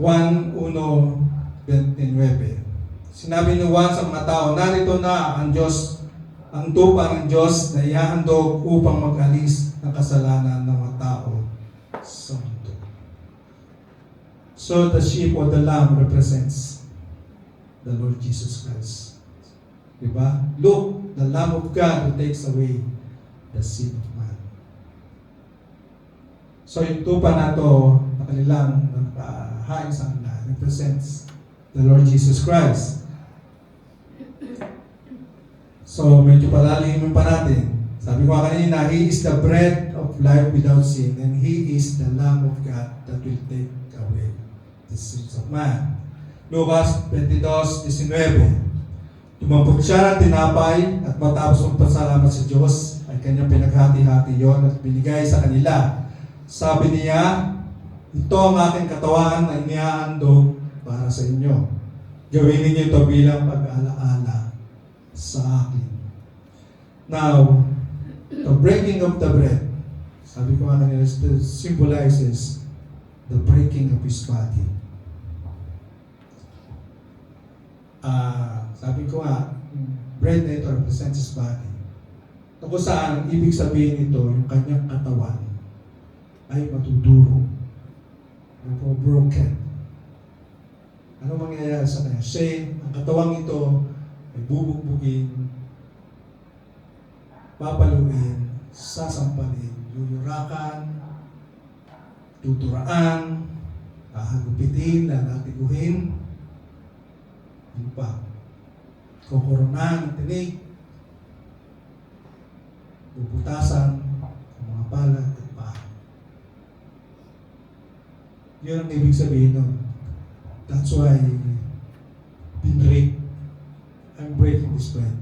1:29. Sinabi ni Juan sa mga tao, narito na ang Diyos, ang tupa ng Diyos na ihahandog upang mag-alis ng kasalanan ng mga tao sa mundo. So the sheep or the lamb represents the Lord Jesus Christ. Diba? Look, the Lamb of God who takes away the sin of man. So yung tupa na to na kanilang nakahain sa kanila represents the Lord Jesus Christ. So medyo palalimin pa natin. Sabi ko kanina, He is the bread of life without sin and He is the Lamb of God that will take away the sins of man. Lucas 22:19. Tumampok siya ng tinapay at matapos magpasalamat sa Diyos ay kanyang pinaghati-hati yon at binigay sa kanila. Sabi niya, ito ang aking katawan na inihahandog para sa inyo. Gawin ninyo ito bilang pag-alaala sa akin. Now, the breaking of the bread, sabi ko nga kanina, symbolizes the breaking of His body. sabi ko nga, bread na ito represents His body. Kung saan, ibig sabihin nito, yung kanyang katawan ay matudurog. O broken. Ano mangyayari sa kanya? Ang katawang ito ay bubugbugin, papaluin, sasampalin, yuyurakan, tuturaan, hahagupitin, lalakiguhin, yun pa, kukurunan ng tinig, bubutasan ang mga balat at paa. Yun ang ibig sabihin nun. That's why I'm breaking this bread.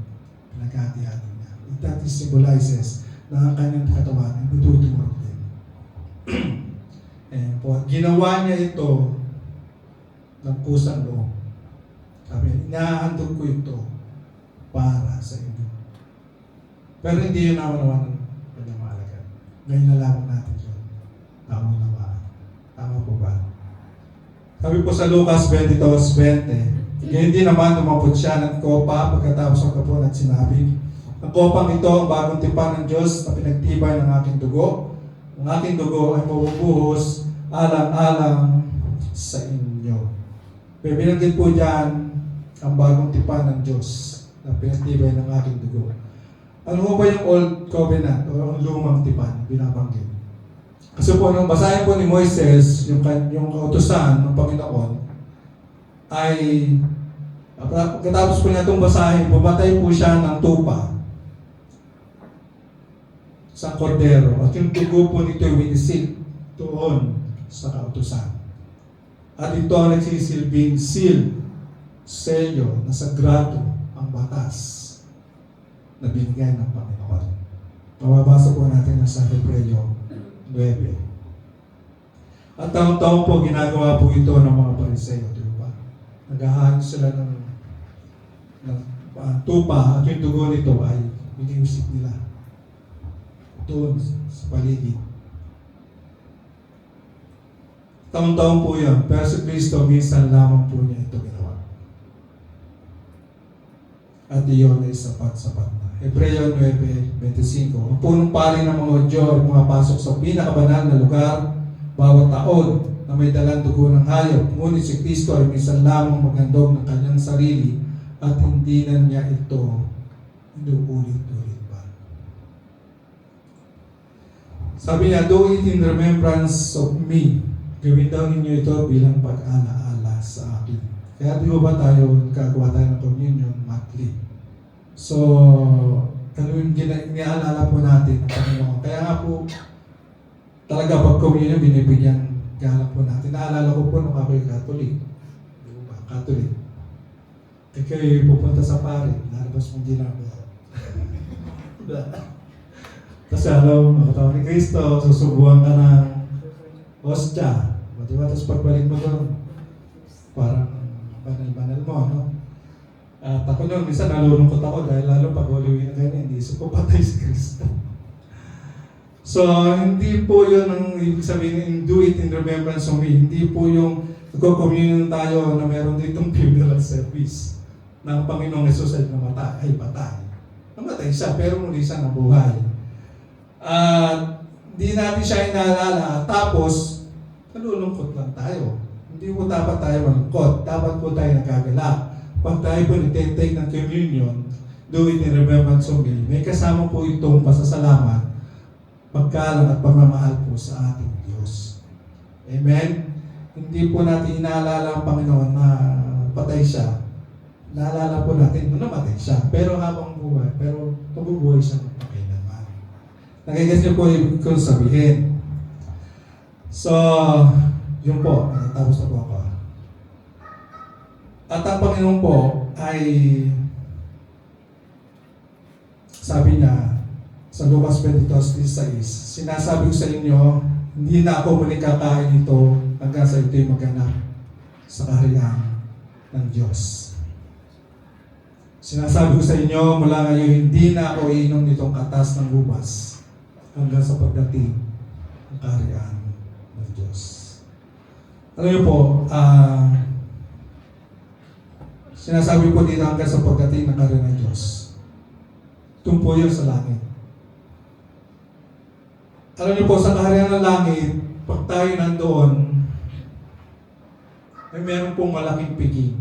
Pinagkati-hati niya. That symbolizes na ang kanyang katawan ay matutulog din. And po, ginawa niya ito ng kusang loob. Sabi niya, inahandog ko ito para sa inyo. Pero hindi yun naman ng kanyang mahalaga. Ngayon na lamang natin yun. Tama naman. Tama po ba? Sabi po sa Lucas 22:20, ngayon din naman tumapot siya ng kopa pagkatapos ng kapon at sinabi, ang kopang ito ang bagong tipan ng Diyos na pinagtibay ng aking dugo. Ang aking dugo ay mabubuhos alang-alang sa inyo. Pero binanggit po dyan ang bagong tipan ng Diyos na pinagtibay ng aking dugo. Ano mo ba yung Old Covenant o ang lumang tipan binabanggit? Kasi po, nung basahin po ni Moises, yung kautusan ng Panginoon, ay pagkatapos po niya itong basahin, bumatay po siya ng tupa sa kordero. At yung dugo po nito winisit doon sa kautusan. At ito ang nagsisilbing seal, selyo, na sagrado ang batas na binigay ng Panginoon. Mababasa po natin sa Hebreo 9. At taon-taon po ginagawa po ito ng mga Pariseo, di ba? Naghahanap sila ng tupa at yung dugo nito ay biniusik nila doon sa paligid. Taon-taon po yan, pero si Kristo minsan lamang po niya ito ginawa. At iyon ay sapat-sapat na. Hebreo 9:25. Ang punong pari ng mga Hudyo ay pumapasok sa pinakabanal na lugar bawat taon na may dalang dugo ng hayop. Ngunit si Kristo ay minsan lamang maghandog ng kanyang sarili at hindi na niya ito inuulit-ulit pa. Sabi niya, do it in remembrance of me. Gawin daw ninyo ito bilang pag-alaala sa akin. Kaya di ba tayo gagawa tayo ng communion monthly? So, ano yung iniaalala po natin ng Panginoon. Kaya nga po, talaga pag communion, binibigyan galang po natin. Naalala ko po nung ako'y Catholic. Di ba? Catholic. Kaya kayo pupunta sa pare, lalabas mong ginagawa. Kasi alam, makatawa ni Kristo, susubuhan ka ng hostya. Diba? Tapos pagbalik mo doon, parang banal-banal mo, no? At ako noon, minsan nalulungkot ako dahil lalo pag Holy Week na ganyan, hindi ko patay si Kristo. So, hindi po yun ang ibig sabihin, do it in remembrance of me. Hindi po yung nagko-communion tayo na meron ditong funeral service ng Panginoong Jesus ay namatay, patay. Namatay siya, pero muli siya nabuhay. At hindi natin siya inaalala, tapos nalulungkot lang tayo. Hindi po dapat tayo malungkot, dapat po tayo nagkagala. Pag tayo po nag-take ng communion, do it in remembrance of me. May kasama po itong pasasalamat, pagkalang at pagmamahal po sa ating Diyos. Amen? Hindi po natin inaalala ang Panginoon na patay siya. Naalala po natin na namatay siya. Pero habang buhay, pero mabubuhay siya ng pagkailanman. Nagigas niyo po yung kung sabihin. So, yun po. Tapos na po ako. At ang Panginoon po ay sabi niya sa Lucas 22:16, sinasabi ko sa inyo, hindi na ako muli kakain ito hanggang sa ito'y maganap sa kaharian ng Diyos. Sinasabi ko sa inyo, mula ngayon, hindi na ako iinom nitong katas ng ubas hanggang sa pagdating ng kaharian ng Diyos. Alam niyo po, Sinasabi po dito hanggang sa pagdating ng kaharian ng Diyos. Doon po yun sa langit. Alam niyo po, sa kaharian ng langit, pag tayo nandoon, ay meron pong malaking piging.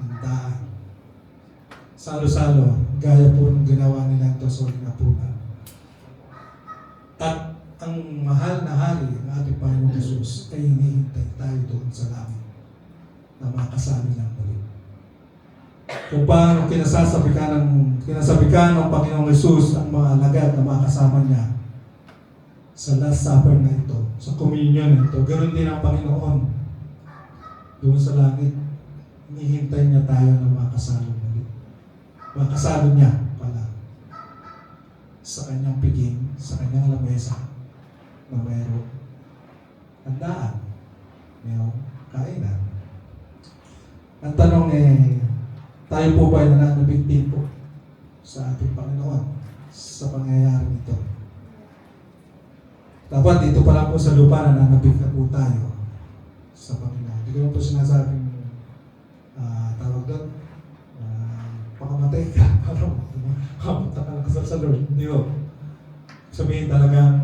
Ang daan. Salo-salo, gaya po ng ginawa nila ito sa uling apunan. At ang mahal na hari, ang ating Panginoong Jesus, ay hinihintay tayo doon sa langit na makasali ng muli. Kung paano kinasabikan ng Panginoong Jesus ang mga alagad na makasama niya sa Last Supper na ito, sa communion na ito, ganoon din ang Panginoon doon sa langit. Hinihintay niya tayo na makasalo muli. Makasalo niya pala sa kanyang piging, sa kanyang lamesa na mayroong handaan, mayroong kainan. Ang tanong tayo po ba ay nananabig din po sa ating Panginoon sa pangyayari nito? Dapat dito pa lang po sa lupa nananabig na po tayo sa Panginoon. Hindi ko po sinasabing tawag doon, pakamatay ka, parang kapunta ka lang sa Lord. Hindi ko. Sabihin talagang,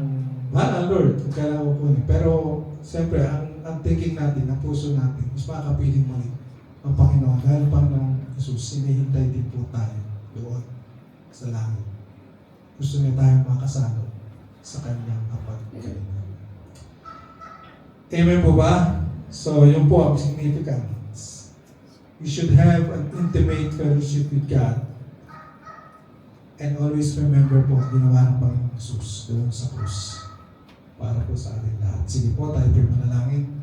mahal ang Lord kung kailangan ko kunin. Pero, siyempre, ang thinking natin, ang puso natin, mas makapiling mali ang Panginoon. Dahil ang Panginoon Jesus, hinihintay din po tayo doon sa langit. Gusto niya tayong makasalo sa kanyang kapagkainan. Amen po ba? So, yun po ang significance. We should have an intimate fellowship with God and always remember po ang ginawa ng Panginoon Jesus doon sa krus para po sa ating lahat. Sige po, tayo po manalangin.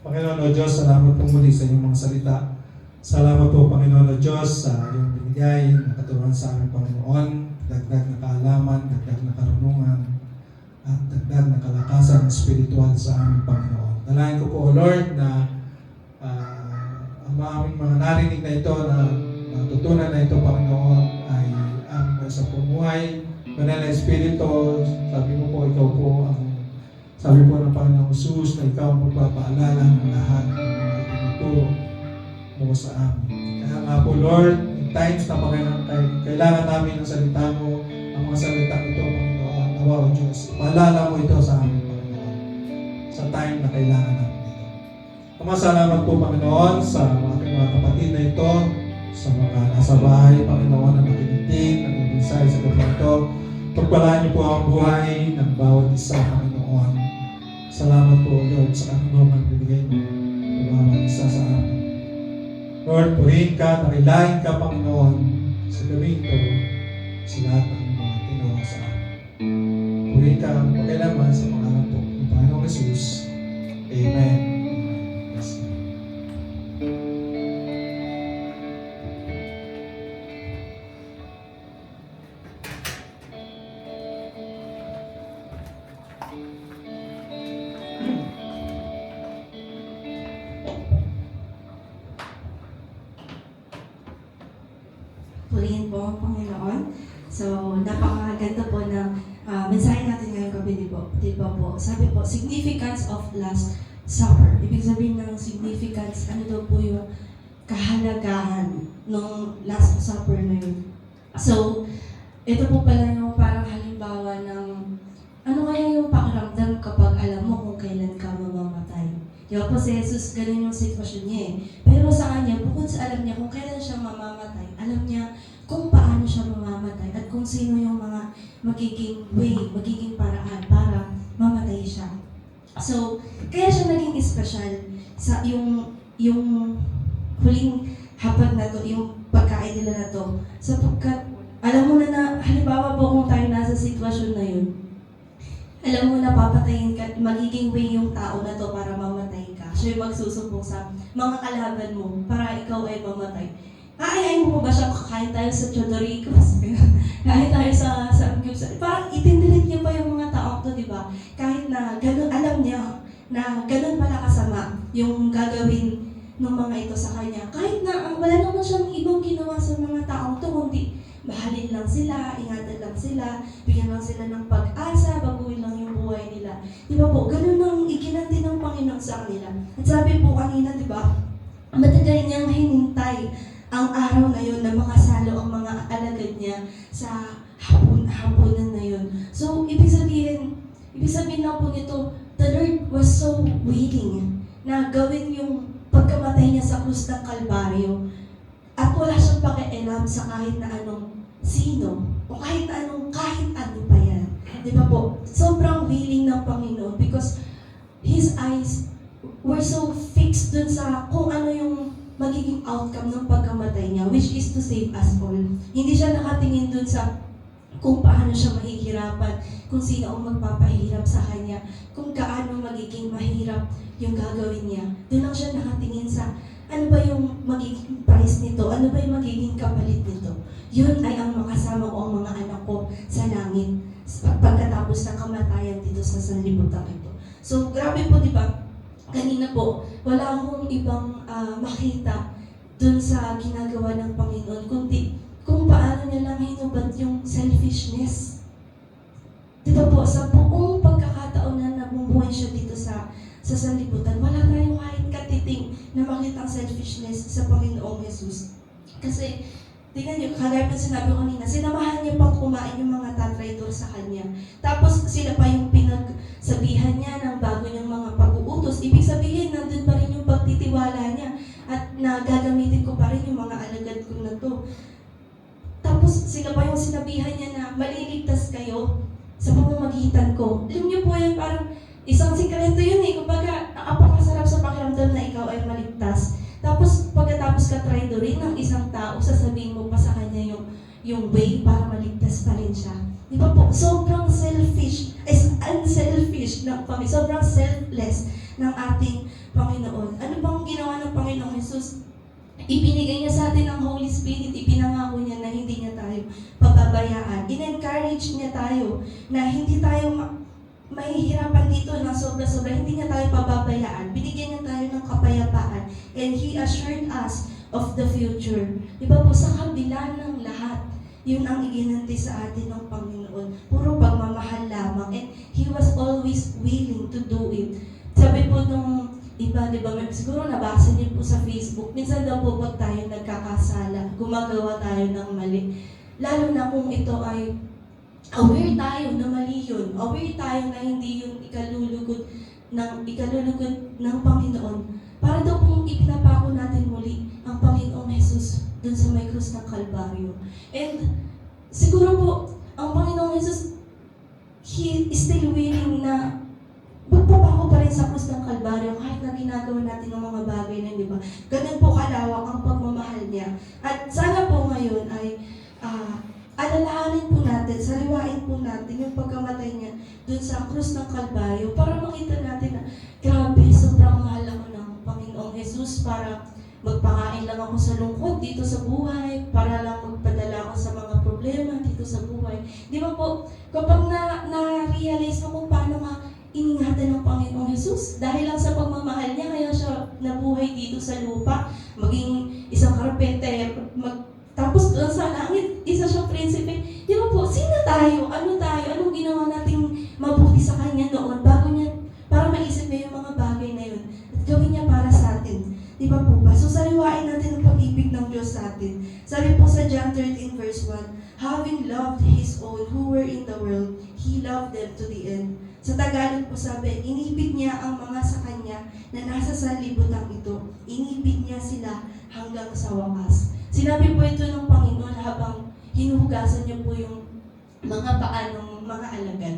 Panginoon o Diyos, salamat po muli sa inyong mga salita. Salamat po, Panginoon o Diyos, sa iyong binigay na katuruan sa aming Panginoon. Dagdag na kaalaman, dagdag na karunungan, at dagdag na kalakasan spiritual sa aming Panginoon. Dalayan ko po, O Lord, na ang aming mga narinig na ito, na natutunan na ito, Panginoon, ay aming sa pumuhay. Banal na Espiritu, sabi mo po, ikaw po ang sabi po ng Panginoong Jesus na ikaw ang magpapaalala ng lahat ng mga tinuturo mo sa amin. Kaya nga po, Lord, in times na kailangan namin ng salita mo, ang mga salita ito, Panginoon, nawa o Diyos, paalala mo ito sa amin, Panginoon, sa time na kailangan namin ito. Salamat po, Panginoon, sa aking mga kapatid na ito, sa mga nasa bahay, Panginoon, na nakikinig, nag-ibisay sa gabi ito. Pagpalaan niyo po ang buhay ng bawat isa, Panginoon. Salamat po, Lord, sa kanunungan binigay mo ng bawat isa sa amin. Lord, purihin ka, nakilain ka, Panginoon, sa gabi ito, sa lahat ng mga tinuro sa amin. Purihin ka, pagkailaman sa pangalan po ng Panginoong Jesus. Amen. Yes. Purihin po ang Panginoon. So, napakaganda po ng mensahe natin ngayong gabi, di ba po? Sabi po, significance of Last Supper. Ibig sabihin ng significance, ano daw po yung kahalagahan ng Last Supper na yun. So, ito po pala yung parang halimbawa ng ano kaya yung pakiramdam kapag alam mo kung kailan ka mamamatay. Di ba po si Jesus, ganun yung sitwasyon niya eh. Pero sa kanya, bukod sa alam niya kung kailan siya mamamatay, alam niya kung paano siya mamamatay at kung sino yung mga magiging way, magiging paraan para mamatay siya. So, kaya siya naging special sa yung huling hapag na to, yung pagkain nila na to. Sapagkat, alam mo na halimbawa po kung tayo nasa sitwasyon na yun, alam mo na papatayin ka, magiging way yung tao na to para mamatay ka. Siya yung magsusumbong sa mga kalaban mo para ikaw ay mamatay. Kaayain mo ba siya, kakain tayo sa Chodoricos, kakain tayo sa Samgyupsal. Parang itindilit niya pa yung mga taong to, di ba? Kahit na ganun, alam niya na ganun pala kasama yung gagawin ng mga ito sa kanya. Kahit na wala naman siyang ibang ginawa sa mga taong to, kundi mahalin lang sila, ingatan lang sila, bigyan lang sila ng pag-asa, baguhin lang yung buhay nila. Di ba po? Ganun ang iginanti ng Panginoon sa kanila. At sabi po kanina, di ba? matagal niyang hinintay ang araw na yun na makasalo ang mga alagad niya sa hapunan na yun. So, ibig sabihin lang po nito, the Lord was so willing na gawin yung pagkamatay niya sa krus ng Kalbaryo. At wala siyang pakialam sa kahit na anong sino, o kahit ano pa yan. Di ba po? Sobrang willing ng Panginoon because His eyes were so fixed dun sa kung ano yung magiging outcome ng pagkamatay niya, which is to save us all. Hindi siya nakatingin dun sa kung paano siya mahihirapan, kung sino ang magpapahirap sa kanya, kung gaano magiging mahirap yung gagawin niya. Doon lang siya nakatingin sa ano ba yung magiging price nito, ano ba yung magiging kapalit nito. Yun ay ang makasama ko ang mga anak ko sa langit pagkatapos ng kamatayan dito sa sanlibutan ito. So, grabe po, di ba? Kanina po, wala akong ibang makita dun sa ginagawa ng Panginoon, kundi kung paano niya lang hinubad yung selfishness. Di ba po, sa buong pagkakataon na nabubuhay siya dito sa sanlibutan, wala tayong kahit katiting na makita ang selfishness sa Panginoong Jesus. Kasi, tingnan niyo, kagaya ng sinabi ko kanina, sinamahan niya pang kumain yung mga tatraidor sa kanya. Tapos sila pa yung pinagsabihan niya ng bago niyang mga pag-uutos. Ibig sabihin, nandun pa rin yung pagtitiwala niya at na gagamitin ko pa rin yung mga alagad ko na to. Tapos sila pa yung sinabihan niya na maliligtas kayo sa pamamagitan ko. Alam niyo po yan, parang isang sikreto yun eh. Kumbaga, napakasarap sa pakiramdam na ikaw ay maligtas. Tapos pagkatapos ka traidorin ng isang tao, sasabihin mo pa sa kanya yung way para maligtas pa rin siya. Di ba po? Sobrang selfish, unselfish ng Panginoon. Sobrang selfless ng ating Panginoon. Ano bang ginawa ng Panginoong Jesus? Ibinigay niya sa atin ang Holy Spirit, ipinangako niya na hindi niya tayo pababayaan. In-encourage niya tayo na hindi tayo mahihirapan dito ng sobra-sobra, hindi niya tayo pababayaan. Binigyan niya tayo ng kapayapaan. And He assured us of the future. Diba po, sa kabila ng lahat, yun ang iginanti sa atin ng Panginoon. Puro pagmamahal lamang. And He was always willing to do it. Sabi po nung iba, di ba, siguro nabasa niyo po sa Facebook, minsan daw po pag tayo nagkakasala, gumagawa tayo ng mali. Lalo na kung ito ay aware tayo na mali yun, aware tayo na hindi yun ikalulugod ng Panginoon. Para daw pong ipinapako natin muli ang Panginoong Jesus dun sa may krus ng Kalbaryo. And siguro po, ang Panginoong Jesus, He is still willing na magpapako pa rin sa krus ng Kalbaryo kahit na ginagawa natin ng mga bagay na, di ba? Ganun po kalawak ang pagmamahal niya. At sana po ngayon ay alalahanin po natin, sariwain po natin yung pagkamatay niya dun sa krus ng Kalbaryo para makita natin na grabe, sobrang mahal ako ng Panginoong Jesus para magpakain lang ako sa lungkot dito sa buhay, para lang magpadala ako sa mga problema dito sa buhay. Di ba po, kapag na-realize mo kung paano ingatan ng Panginoong Jesus. Dahil lang sa pagmamahal niya, kaya siya nabuhay dito sa lupa, maging isang karpenter, tapos doon sa langit, isa siyang prinsipe. Di ba po, sino tayo? Ano tayo? Anong ginawa nating mabuti sa Kanya noon bago niya, para maisip niya yung mga bagay na yun at gawin niya para sa atin. Di ba po ba? So sariwain natin ang pag-ibig ng Diyos sa atin. Sabi po sa John 13 verse 1, having loved His own who were in the world, He loved them to the end. Sa Tagalog po sabi, inibig niya ang mga sa Kanya na nasa sanlibutan ito. Inibig niya sila hanggang sa wakas. Sinabi po ito ng Panginoon habang hinuhugasan niya po yung mga paa ng mga alagad.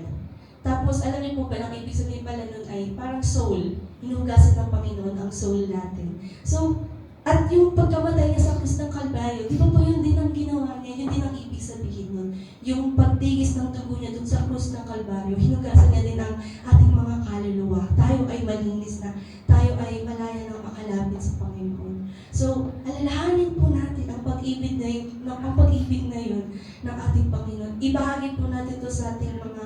Tapos, alam niyo po ba, ang ibig sabihin pala nun ay parang soul. Hinuhugasan ng Panginoon ang soul natin. So, at yung pagkamatay niya sa krus ng Kalbaryo, di ba po yun din ang ginawa niya, yun din ang ibig sabihin nun. Yung pagtigis ng dugo niya dun sa krus ng Kalbaryo, hinugasan niya din ang ating mga kaluluwa. Tayo ay malinis na, tayo ay malaya ng makalapit sa Panginoon. So, alalahanin po natin ang pag-ibig na yun ng ating Panginoon. Ibahagi po natin ito sa ating mga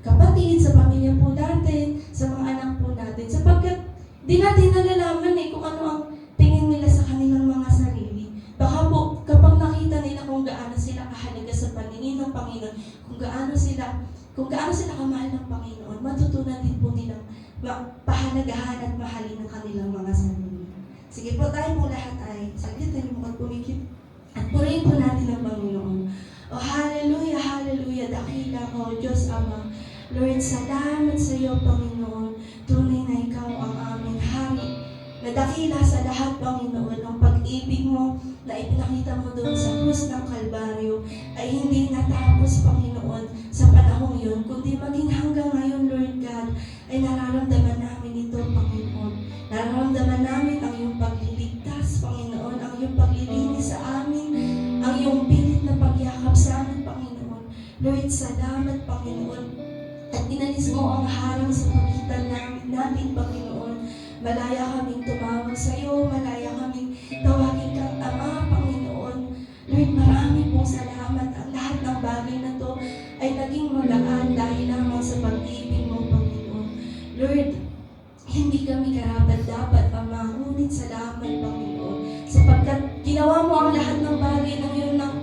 kapatid, sa pamilya po natin, sa mga anak po natin, sapagkat di natin nalalaman kung ano ang tingin nila sa kanilang mga sarili. Baka po, kapag nakita nila kung gaano sila kahalaga sa paningin ng Panginoon, kung gaano sila kamahal ng Panginoon, matutunan din po nilang pahalagahan at mahalin ang kanilang mga sarili. Sige po, tayo po lahat ay saglit tayo mo pumikit. At purihin po natin ang Panginoon. O hallelujah, hallelujah, dakila ko, Diyos Ama. Lord, salamat sa iyo, Panginoon. Tunay na ikaw ang aming hari. Nadakila sa lahat, Panginoon, ang pag-ibig mo na ipinakita mo doon sa krus ng Kalbaryo ay hindi natapos, Panginoon, sa panahong yun, kundi maging hanggang ngayon, Lord God, ay nararamdaman namin ito, Panginoon. Nararamdaman namin ang iyong pagliligtas, Panginoon, ang iyong paglilinis sa amin, ang iyong pilit na pagyakap sa amin, Panginoon. Lord, salamat, Panginoon. At inalis mo ang harang sa pagitan natin, Panginoon. Malaya kaming tumawag sa iyo, malaya kaming tawagin kang Ama, Panginoon. Lord, marami pong salamat. Ang lahat ng bagay na to ay naging magaan dahil lamang sa pag-ibig mo, Panginoon. Lord, hindi kami karapat-dapat, Ama, ngunit salamat, Panginoon, sapagkat ginawa mo ang lahat ng bagay ng iyon ng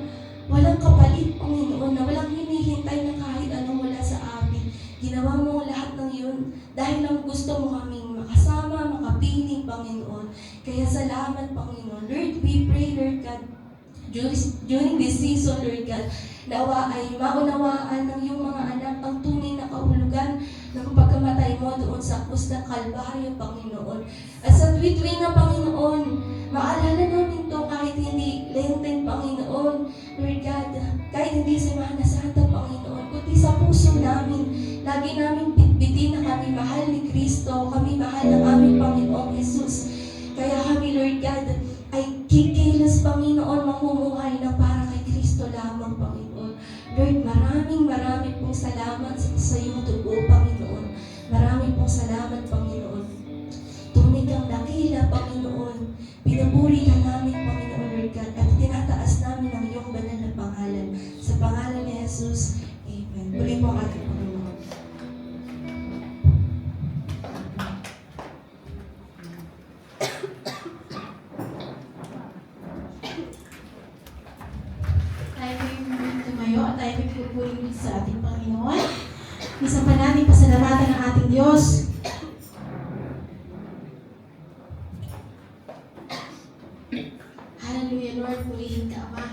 walang kapalit, Panginoon, na walang hinihintay na kahit anong wala sa amin. Ginawa mo ang lahat ng iyon dahil lang gusto mo kaming makasama, makapiling, Panginoon. Kaya salamat, Panginoon. Lord, we pray, Lord God, during this season, Lord God, nawa ay maunawaan ng iyong mga anak ang tunay na kahulugan ng pagkamatay mo doon sa krus ng Kalbaryo, Panginoon. At sa tuwi-tuwi na, Panginoon, maalala namin to kahit hindi Lenten, Panginoon, Lord God, kahit hindi Semana Santa, Panginoon, kundi sa puso namin, lagi namin bitbitin na kami mahal ni Kristo, kami mahal ng aming Panginoong Jesus. Kaya kami, Lord God, ay kikilos, Panginoon, mamumuhay na para kay Kristo lamang, Panginoon. Lord, maraming pong salamat sa iyong dugo, Panginoon. Maraming pong salamat, Panginoon. Tunay kang dakila, Panginoon. Pinupuri ka namin, Panginoon, Lord God, at tinataas namin ang iyong banal na pangalan. Sa pangalan ni Jesus, Amen. Muli po ang ating Panginoon. Tayo po yung tumayo at tayo po pupuri sa ating Panginoon. Isa pa natin pasalamatan ng ating Diyos. Hallelujah, Lord. Purihin ka, Ama.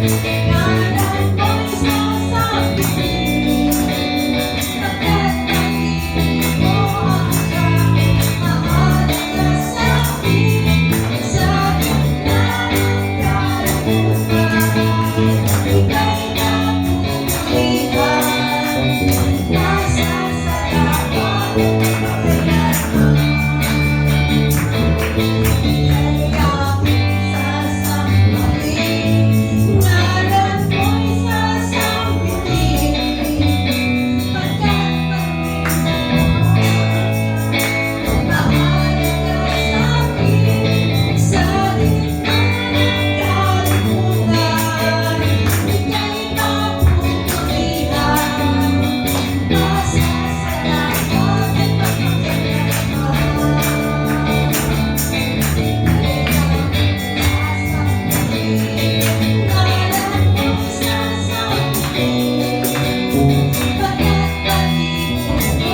Thank you.